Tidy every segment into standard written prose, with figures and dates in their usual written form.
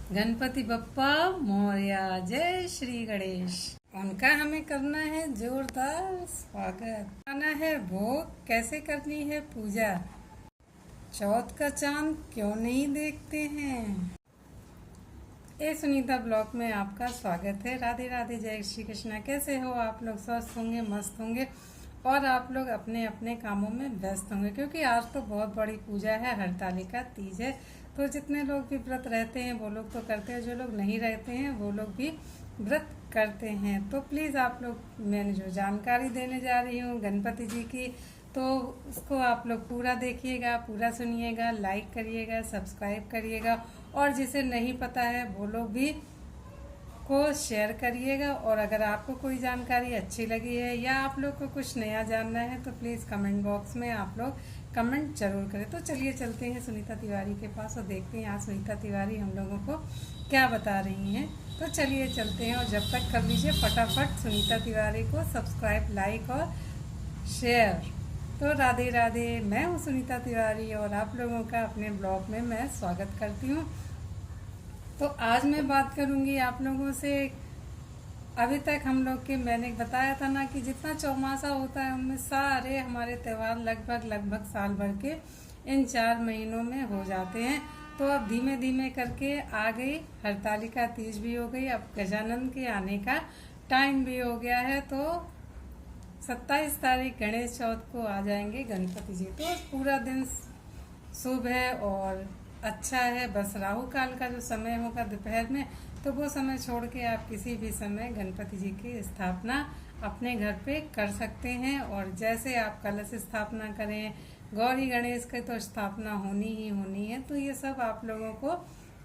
गणपति बप्पा मोरया। जय श्री गणेश। उनका हमें करना है जोरदार स्वागत। आना है भोग, कैसे करनी है पूजा, चौथ का चांद क्यों नहीं देखते हैं। ए सुनीता ब्लॉग में आपका स्वागत है। राधे राधे, जय श्री कृष्णा। कैसे हो आप लोग? स्वस्थ होंगे, मस्त होंगे और आप लोग अपने अपने कामों में व्यस्त होंगे, क्योंकि आज तो बहुत बड़ी पूजा है, हरतालिका तीज है। तो जितने लोग भी व्रत रहते हैं वो लोग तो करते हैं, जो लोग नहीं रहते हैं वो लोग भी व्रत करते हैं। तो प्लीज़ आप लोग, मैंने जो जानकारी देने जा रही हूँ गणपति जी की, तो उसको आप लोग पूरा देखिएगा, पूरा सुनिएगा, लाइक करिएगा, सब्सक्राइब करिएगा और जिसे नहीं पता है वो लोग भी को शेयर करिएगा। और अगर आपको कोई जानकारी अच्छी लगी है या आप लोग को कुछ नया जानना है तो प्लीज़ कमेंट बॉक्स में आप लोग कमेंट जरूर करें। तो चलिए चलते हैं सुनीता तिवारी के पास और देखते हैं आज सुनीता तिवारी हम लोगों को क्या बता रही हैं। तो चलिए चलते हैं और जब तक कर लीजिए फटाफट सुनीता तिवारी को सब्सक्राइब, लाइक और शेयर। तो राधे राधे, मैं हूँ सुनीता तिवारी और आप लोगों का अपने ब्लॉग में मैं स्वागत करती हूँ। तो आज मैं बात करूंगी आप लोगों से। अभी तक हम लोग के, मैंने बताया था ना कि जितना चौमासा होता है उनमें सारे हमारे त्यौहार लगभग साल भर के इन 4 महीनों में हो जाते हैं। तो अब धीमे धीमे करके आ गई हरतालिका तीज भी हो गई, अब गजानन के आने का टाइम भी हो गया है। तो 27 तारीख गणेश चौथ को आ जाएंगे गणपति जी। तो पूरा दिन शुभ है और अच्छा है। बस राहु काल का जो समय होगा दोपहर में, तो वो समय छोड़ के आप किसी भी समय गणपति जी की स्थापना अपने घर पे कर सकते हैं। और जैसे आप कलश स्थापना करें, गौरी गणेश की तो स्थापना होनी ही होनी है। तो ये सब आप लोगों को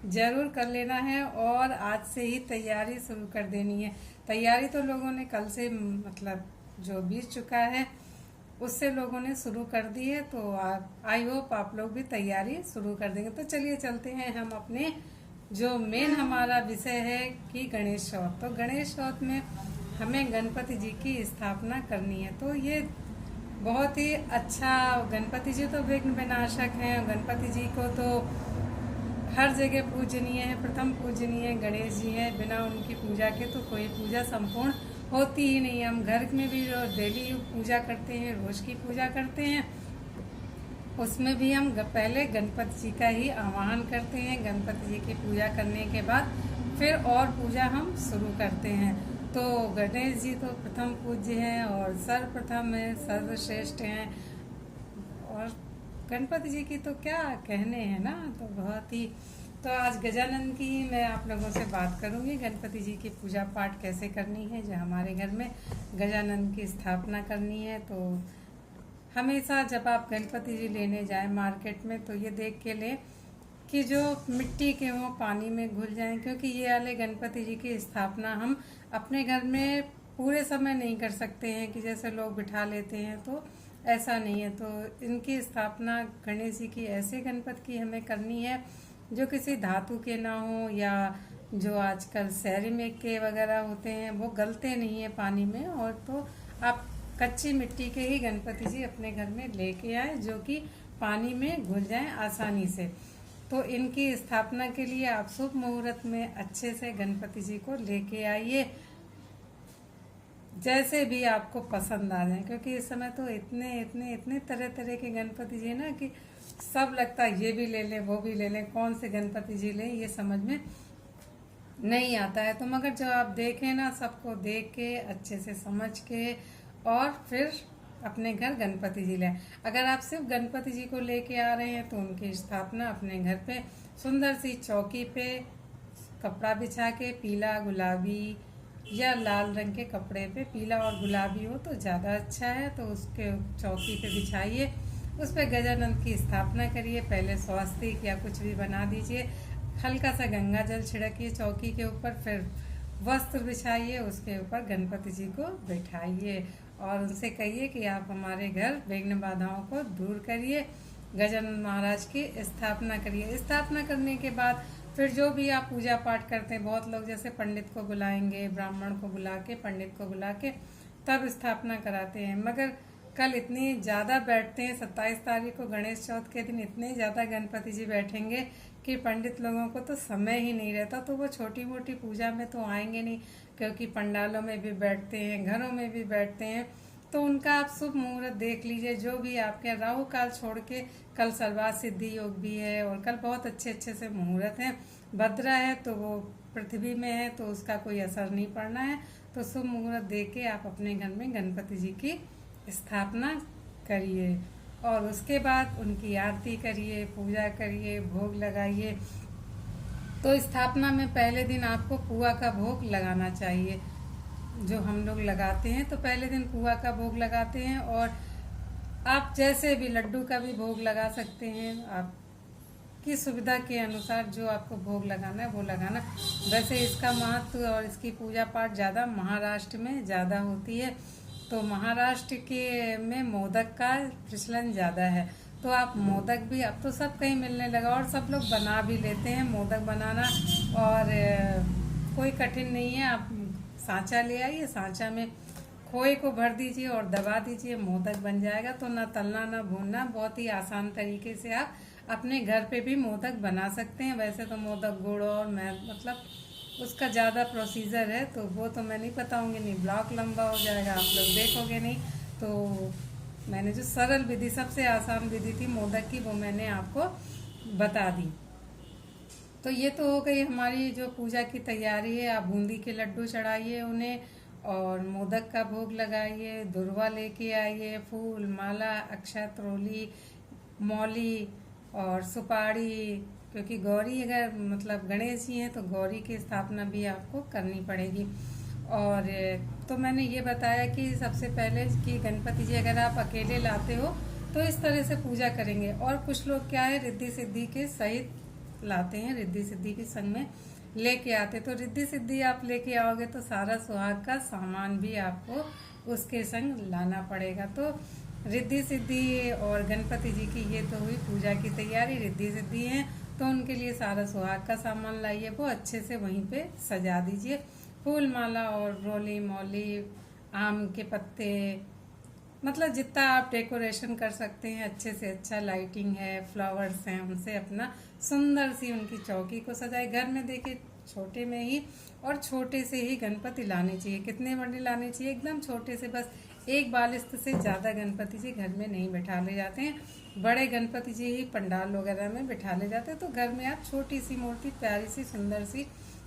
जरूर कर लेना है और आज से ही तैयारी शुरू कर देनी है। तैयारी तो लोगों ने कल से, मतलब जो बीत चुका है उससे लोगों ने शुरू कर दी है। तो आई होप आप लोग भी तैयारी शुरू कर देंगे। तो चलिए चलते हैं हम अपने जो मेन हमारा विषय है कि गणेश चौथ। तो गणेश चौथ में हमें गणपति जी की स्थापना करनी है। तो ये बहुत ही अच्छा, गणपति जी तो विघ्न विनाशक हैं। गणपति जी को तो हर जगह पूजनीय है, प्रथम पूजनीय गणेश जी हैं। बिना उनकी पूजा के तो कोई पूजा संपूर्ण होती ही नहीं। हम घर में भी जो डेली पूजा करते हैं, रोज की पूजा करते हैं, उसमें भी हम पहले गणपति जी का ही आवाहन करते हैं। गणपति जी की पूजा करने के बाद फिर और पूजा हम शुरू करते हैं। तो गणेश जी तो प्रथम पूज्य हैं और सर्वप्रथम है, सर्वश्रेष्ठ हैं। और गणपति जी की तो क्या कहने हैं ना, तो बहुत ही। तो आज गजानन की मैं आप लोगों से बात करूंगी। गणपति जी की पूजा पाठ कैसे करनी है, जो हमारे घर में गजानन की स्थापना करनी है। तो हमेशा जब आप गणपति जी लेने जाएं मार्केट में, तो ये देख के लें कि जो मिट्टी के हों, पानी में घुल जाएं, क्योंकि ये वाले गणपति जी की स्थापना हम अपने घर में पूरे समय नहीं कर सकते हैं कि जैसे लोग बिठा लेते हैं, तो ऐसा नहीं है। तो इनकी स्थापना गणेश जी की ऐसे गणपति की हमें करनी है जो किसी धातु के ना हो, या जो आजकल सेरेमिक के वगैरह होते हैं वो गलते नहीं है पानी में। और तो आप कच्ची मिट्टी के ही गणपति जी अपने घर में लेके आए जो कि पानी में घुल जाएं आसानी से। तो इनकी स्थापना के लिए आप शुभ मुहूर्त में अच्छे से गणपति जी को लेके आइए, जैसे भी आपको पसंद आ जाए। क्योंकि इस समय तो इतने इतने इतने तरह तरह के गणपति जी ना कि सब लगता है ये भी ले लें, वो भी ले लें, कौन से गणपति जी लें ये समझ में नहीं आता है। तो मगर जो आप देखें ना, सबको देख के अच्छे से समझ के और फिर अपने घर गणपति जी लें। अगर आप सिर्फ गणपति जी को लेके आ रहे हैं तो उनकी स्थापना अपने घर पे सुंदर सी चौकी पे कपड़ा बिछा के, पीला गुलाबी या लाल रंग के कपड़े पे, पीला और गुलाबी हो तो ज़्यादा अच्छा है। तो उसके चौकी पे बिछाइए, उस पर गजानन की स्थापना करिए। पहले स्वास्तिक या कुछ भी बना दीजिए, हल्का सा गंगा जल छिड़किए चौकी के ऊपर, फिर वस्त्र बिछाइए, उसके ऊपर गणपति जी को बैठाइए और उनसे कहिए कि आप हमारे घर विघ्न बाधाओं को दूर करिए। गजानन महाराज की स्थापना करिए। स्थापना करने के बाद फिर जो भी आप पूजा पाठ करते हैं, बहुत लोग जैसे पंडित को बुलाएंगे, ब्राह्मण को बुला के, पंडित को बुला के तब स्थापना कराते हैं। मगर कल इतनी ज़्यादा बैठते हैं, 27 तारीख को गणेश चौथ के दिन इतने ज़्यादा गणपति जी बैठेंगे कि पंडित लोगों को तो समय ही नहीं रहता, तो वो छोटी मोटी पूजा में तो आएंगे नहीं, क्योंकि पंडालों में भी बैठते हैं, घरों में भी बैठते हैं। तो उनका आप शुभ मुहूर्त देख लीजिए, जो भी आपके यहाँ राहु काल छोड़ के कल सर्वार्थ सिद्धि योग भी है, और कल बहुत अच्छे अच्छे से मुहूर्त हैं। भद्रा है तो वो पृथ्वी में है, तो उसका कोई असर नहीं पड़ना है। तो शुभ मुहूर्त देख के आप अपने घर में गणपति जी की स्थापना करिए, और उसके बाद उनकी आरती करिए, पूजा करिए, भोग लगाइए। तो स्थापना में पहले दिन आपको पुआ का भोग लगाना चाहिए, जो हम लोग लगाते हैं। तो पहले दिन पुआ का भोग लगाते हैं, और आप जैसे भी लड्डू का भी भोग लगा सकते हैं, आपकी सुविधा के अनुसार जो आपको भोग लगाना है वो लगाना। वैसे इसका महत्व और इसकी पूजा पाठ ज़्यादा महाराष्ट्र में ज़्यादा होती है, तो महाराष्ट्र के में मोदक का प्रचलन ज़्यादा है। तो आप मोदक भी, अब तो सब कहीं मिलने लगा और सब लोग बना भी लेते हैं मोदक बनाना, और कोई कठिन नहीं है। आप सांचा ले आइए, सांचा में खोए को भर दीजिए और दबा दीजिए, मोदक बन जाएगा। तो ना तलना ना भूनना, बहुत ही आसान तरीके से आप अपने घर पे भी मोदक बना सकते हैं। वैसे तो मोदक गुड़ और मैं मतलब उसका ज़्यादा प्रोसीजर है, तो वो तो मैं नहीं बताऊंगी, नहीं ब्लॉग लंबा हो जाएगा, आप लोग देखोगे नहीं। तो मैंने जो सरल विधि, सबसे आसान विधि थी मोदक की, वो मैंने आपको बता दी। तो ये तो हो गई हमारी जो पूजा की तैयारी है। आप बूंदी के लड्डू चढ़ाइए उन्हें, और मोदक का भोग लगाइए, दुर्वा लेके आइए, फूल माला अक्षत रोली मौली और सुपारी, क्योंकि गौरी अगर मतलब गणेश जी हैं तो गौरी की स्थापना भी आपको करनी पड़ेगी। और तो मैंने ये बताया कि सबसे पहले कि गणपति जी अगर आप अकेले लाते हो तो इस तरह से पूजा करेंगे, और कुछ लोग क्या है रिद्धि सिद्धि के सहित लाते हैं, रिद्धि सिद्धि भी संग में लेके आते। तो रिद्धि सिद्धि आप लेके आओगे तो सारा सुहाग का सामान भी आपको उसके संग लाना पड़ेगा। तो रिद्धि सिद्धि और गणपति जी की ये तो हुई पूजा की तैयारी, रिद्धि सिद्धि है तो उनके लिए सारा सुहाग का सामान लाइए, वो अच्छे से वहीं पे सजा दीजिए। फूल माला और रोली मौली, आम के पत्ते, मतलब जितना आप डेकोरेशन कर सकते हैं अच्छे से अच्छा, लाइटिंग है, फ्लावर्स हैं, उनसे अपना सुंदर सी उनकी चौकी को सजाए। घर में देखिए छोटे में ही, और छोटे से ही गणपति लाने चाहिए। कितने बड़े लाने चाहिए? एकदम छोटे से, बस एक बालिस्त से ज़्यादा गणपति जी घर में नहीं बैठा ले जाते हैं। बड़े गणपति जी ही पंडाल वगैरह में बैठा ले जाते हैं। तो घर में आप छोटी सी मूर्ति प्यारी सी सुंदर सी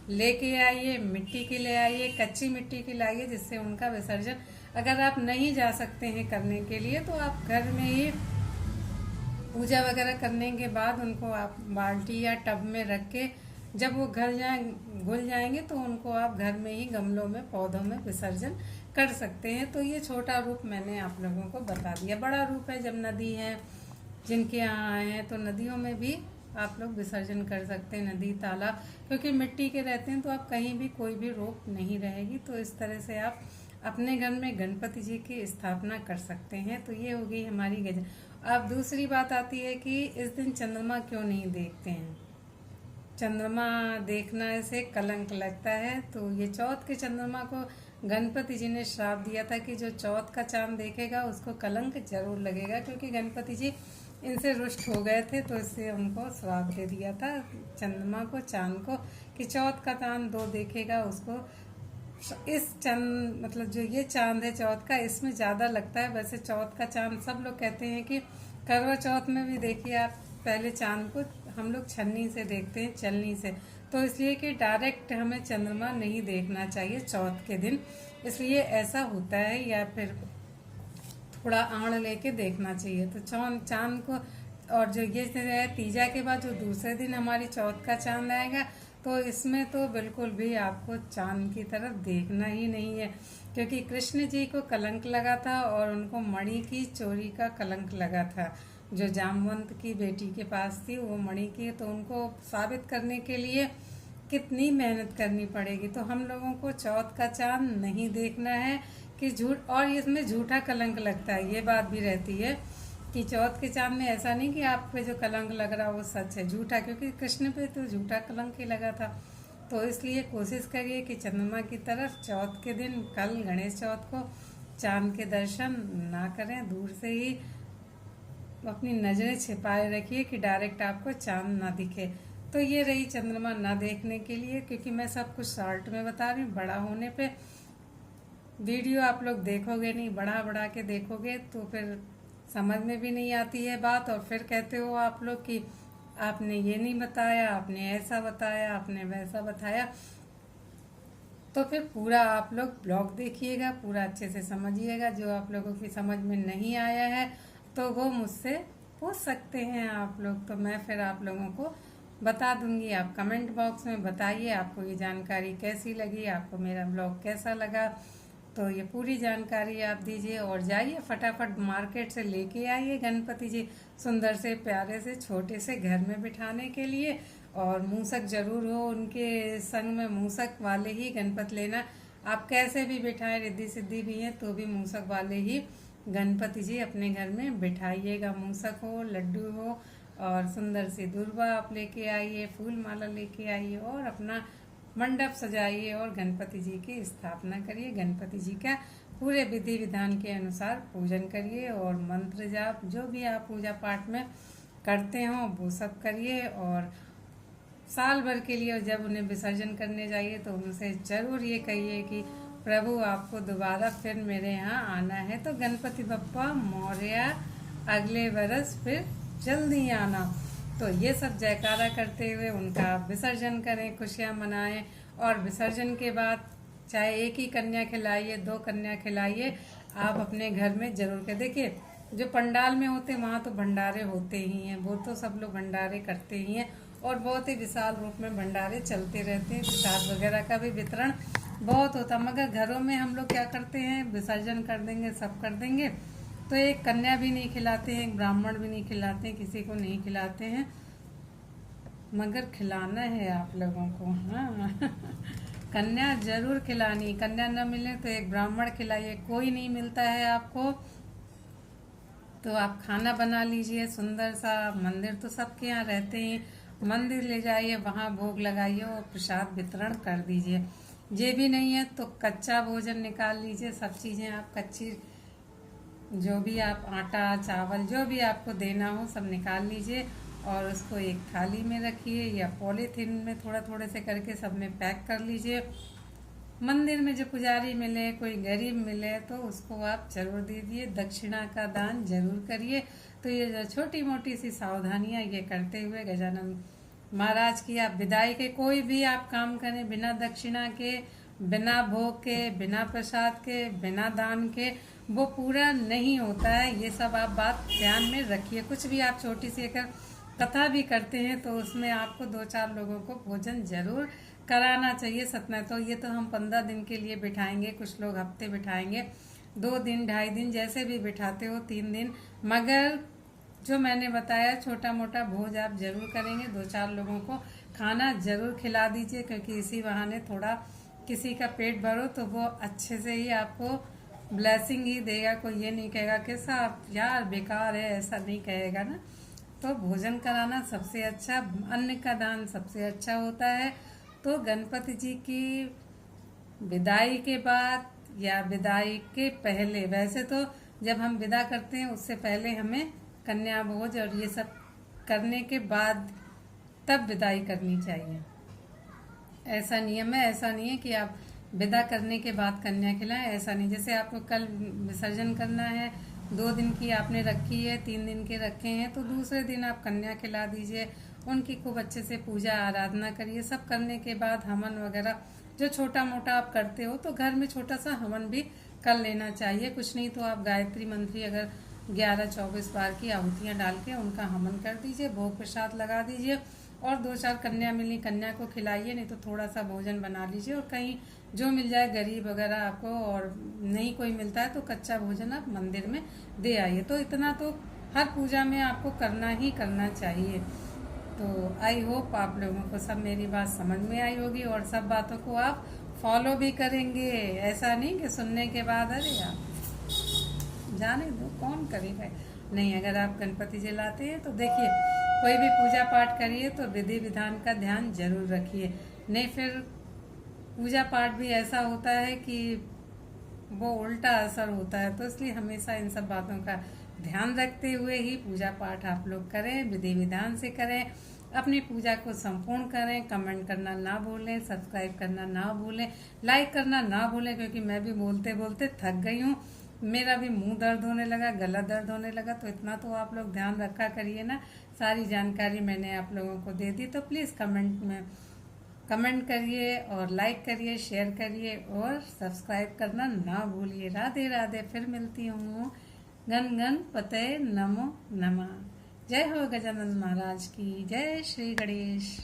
लेके आइए, मिट्टी की ले आइए, कच्ची मिट्टी की लाइए, जिससे उनका विसर्जन अगर आप नहीं जा सकते हैं करने के लिए तो आप घर में ही पूजा वगैरह करने के बाद उनको आप बाल्टी या टब में रख के, जब वो घुल जाएंगे तो उनको आप घर में ही गमलों में पौधों में विसर्जन कर सकते हैं। तो ये छोटा रूप मैंने आप लोगों को बता दिया। बड़ा रूप है जब नदी है, जिनके यहाँ आए हैं तो नदियों में भी आप लोग विसर्जन कर सकते हैं, नदी तालाब, क्योंकि मिट्टी के रहते हैं तो आप कहीं भी कोई भी रोक नहीं रहेगी। तो इस तरह से आप अपने घर में गणपति जी की स्थापना कर सकते हैं। तो ये हो गई हमारी गज। अब दूसरी बात आती है कि इस दिन चंद्रमा क्यों नहीं देखते हैं। चंद्रमा देखना से कलंक लगता है। तो ये चौथ के चंद्रमा को गणपति जी ने श्राप दिया था कि जो चौथ का चांद देखेगा उसको कलंक जरूर लगेगा, क्योंकि गणपति जी इनसे रुष्ट हो गए थे, तो इससे उनको श्राप दे दिया था चंद्रमा को, चांद को, कि चौथ का चांद दो देखेगा उसको। इस चांद मतलब जो ये चांद है चौथ का, इसमें ज़्यादा लगता है। वैसे चौथ का चांद सब लोग कहते हैं कि करवा चौथ में भी देखिए आप, पहले चांद को हम लोग छन्नी से देखते हैं, चलनी से, तो इसलिए कि डायरेक्ट हमें चंद्रमा नहीं देखना चाहिए चौथ के दिन, इसलिए ऐसा होता है। या फिर थोड़ा आड़ लेके देखना चाहिए। तो चांद को, और जो ये है तीजा के बाद जो दूसरे दिन हमारी चौथ का चांद आएगा, तो इसमें तो बिल्कुल भी आपको चांद की तरफ देखना ही नहीं है, क्योंकि कृष्ण जी को कलंक लगा था और उनको मणि की चोरी का कलंक लगा था। जो जामवंत की बेटी के पास थी वो मणि की, तो उनको साबित करने के लिए कितनी मेहनत करनी पड़ेगी। तो हम लोगों को चौथ का चांद नहीं देखना है कि झूठ, और इसमें झूठा कलंक लगता है, ये बात भी रहती है कि चौथ के चांद में ऐसा नहीं कि आप पे जो कलंक लग रहा वो सच है, झूठा, क्योंकि कृष्ण पे तो झूठा कलंक ही लगा था। तो इसलिए कोशिश करिए कि चंद्रमा की तरफ चौथ के दिन, कल गणेश चौथ को, चांद के दर्शन ना करें, दूर से ही अपनी नजरें छिपाए रखिए कि डायरेक्ट आपको चांद ना दिखे। तो ये रही चंद्रमा ना देखने के लिए, क्योंकि मैं सब कुछ शॉर्ट में बता रही हूँ। बड़ा होने पे वीडियो आप लोग देखोगे नहीं, बढ़ा बढ़ा के देखोगे तो फिर समझ में भी नहीं आती है बात, और फिर कहते हो आप लोग कि आपने ये नहीं बताया, आपने ऐसा बताया, आपने वैसा बताया। तो फिर पूरा आप लोग ब्लॉग देखिएगा, पूरा अच्छे से समझिएगा। जो आप लोगों की समझ में नहीं आया है तो वो मुझसे पूछ सकते हैं आप लोग, तो मैं फिर आप लोगों को बता दूंगी। आप कमेंट बॉक्स में बताइए आपको ये जानकारी कैसी लगी, आपको मेरा ब्लॉग कैसा लगा। तो ये पूरी जानकारी आप दीजिए, और जाइए फटाफट मार्केट से लेके आइए गणपति जी, सुंदर से प्यारे से छोटे से घर में बिठाने के लिए। और मूसक जरूर हो उनके संग में, मूसक वाले ही गणपति लेना। आप कैसे भी बिठाएं, रिद्धि सिद्धि भी हैं तो भी मूसक वाले ही गणपति जी अपने घर में बिठाइएगा। मूसक हो, लड्डू हो, और सुंदर सी दुर्वा आप लेके आइए, फूल माला लेके आइए, और अपना मंडप सजाइए और गणपति जी की स्थापना करिए। गणपति जी का पूरे विधि विधान के अनुसार पूजन करिए, और मंत्र जाप जो भी आप पूजा पाठ में करते हो वो सब करिए। और साल भर के लिए जब उन्हें विसर्जन करने जाइए तो उनसे जरूर ये कहिए कि प्रभु आपको दोबारा फिर मेरे यहाँ आना है, तो गणपति बप्पा मौर्य अगले बरस फिर जल्दी आना। तो ये सब जयकारा करते हुए उनका विसर्जन करें, खुशियाँ मनाएं। और विसर्जन के बाद चाहे एक ही कन्या खिलाइए, 2 कन्या खिलाइए, आप अपने घर में जरूर के देखिए। जो पंडाल में होते हैं वहाँ तो भंडारे होते ही हैं, वो तो सब लोग भंडारे करते ही हैं, और बहुत ही विशाल रूप में भंडारे चलते रहते हैं। प्रसाद वगैरह का भी वितरण बहुत होता, मगर घरों में हम लोग क्या करते हैं, विसर्जन कर देंगे, सब कर देंगे, तो एक कन्या भी नहीं खिलाते हैं, एक ब्राह्मण भी नहीं खिलाते हैं, किसी को नहीं खिलाते हैं। मगर खिलाना है आप लोगों को, हाँ कन्या जरूर खिलानी। कन्या न मिले तो एक ब्राह्मण खिलाइए। कोई नहीं मिलता है आपको तो आप खाना बना लीजिए सुंदर सा। मंदिर तो सबके यहाँ रहते हैं, मंदिर ले जाइए, वहाँ भोग लगाइए और प्रसाद वितरण कर दीजिए। ये भी नहीं है तो कच्चा भोजन निकाल लीजिए। सब चीज़ें आप कच्ची, जो भी आप आटा चावल जो भी आपको देना हो सब निकाल लीजिए, और उसको एक थाली में रखिए या पॉलीथीन में थोड़ा थोड़े से करके सब में पैक कर लीजिए। मंदिर में जो पुजारी मिले, कोई गरीब मिले तो उसको आप जरूर दीजिए, दक्षिणा का दान जरूर करिए। तो ये जो छोटी मोटी सी सावधानियां ये करते हुए गजानन महाराज की आप विदाई के कोई भी आप काम करें बिना दक्षिणा के, बिना भोग के, बिना प्रसाद के, बिना दान के, वो पूरा नहीं होता है। ये सब आप बात ध्यान में रखिए। कुछ भी आप छोटी सी अगर कथा भी करते हैं तो उसमें आपको 2-4 लोगों को भोजन जरूर कराना चाहिए। सतना तो ये तो हम 15 दिन के लिए बिठाएंगे, कुछ लोग हफ्ते बिठाएंगे, 2 दिन 2.5 दिन जैसे भी बिठाते हो, 3 दिन, मगर जो मैंने बताया छोटा मोटा भोज आप जरूर करेंगे। 2-4 लोगों को खाना जरूर खिला दीजिए, क्योंकि इसी बहाने थोड़ा किसी का पेट भरो तो वो अच्छे से ही आपको ब्लेसिंग ही देगा। कोई ये नहीं कहेगा कि साहब यार बेकार है, ऐसा नहीं कहेगा ना। तो भोजन कराना सबसे अच्छा, अन्न का दान सबसे अच्छा होता है। तो गणपति जी की विदाई के बाद या विदाई के पहले, वैसे तो जब हम विदा करते हैं उससे पहले हमें कन्या भोज और ये सब करने के बाद तब विदाई करनी चाहिए। ऐसा नियम है, ऐसा नहीं है कि आप विदा करने के बाद कन्या खिलाएं, ऐसा नहीं। जैसे आपको कल विसर्जन करना है, 2 दिन की आपने रखी है, 3 दिन के रखे हैं, तो दूसरे दिन आप कन्या खिला दीजिए, उनकी खूब अच्छे से पूजा आराधना करिए। सब करने के बाद हवन वगैरह जो छोटा मोटा आप करते हो तो घर में छोटा सा हवन भी कर लेना चाहिए। कुछ नहीं तो आप गायत्री मंत्री अगर 11-24 बार की आहुतियाँ डाल के उनका हवन कर दीजिए, भोग प्रसाद लगा दीजिए, और 2-4 कन्या मिली, कन्या को खिलाइए, नहीं तो थोड़ा सा भोजन बना लीजिए। और कहीं जो मिल जाए गरीब वगैरह आपको, और नहीं कोई मिलता है तो कच्चा भोजन आप मंदिर में दे आइए। तो इतना तो हर पूजा में आपको करना ही करना चाहिए। तो आई होप आप लोगों को सब मेरी बात समझ में आई होगी, और सब बातों को आप फॉलो भी करेंगे। ऐसा नहीं कि सुनने के बाद अरे यार जाने दो कौन करेगा, नहीं। अगर आप गणपति जी लाते हैं तो देखिए कोई भी पूजा पाठ करिए तो विधि विधान का ध्यान जरूर रखिए, नहीं फिर पूजा पाठ भी ऐसा होता है कि वो उल्टा असर होता है। तो इसलिए हमेशा इन सब बातों का ध्यान रखते हुए ही पूजा पाठ आप लोग करें, विधि विधान से करें। अपनी पूजा को संपूर्ण करें। कमेंट करना ना भूलें, सब्सक्राइब करना ना भूलें, लाइक करना ना भूलें, क्योंकि मैं भी बोलते बोलते थक गई हूँ। मेरा भी मुंह दर्द होने लगा, गला दर्द होने लगा, तो इतना तो आप लोग ध्यान रखा करिए ना। सारी जानकारी मैंने आप लोगों को दे दी, तो प्लीज़ कमेंट करिए और लाइक करिए, शेयर करिए और सब्सक्राइब करना ना भूलिए। राधे राधे, फिर मिलती हूँ। गण गण पते नमो नमः। जय हो गजानन महाराज की, जय श्री गणेश।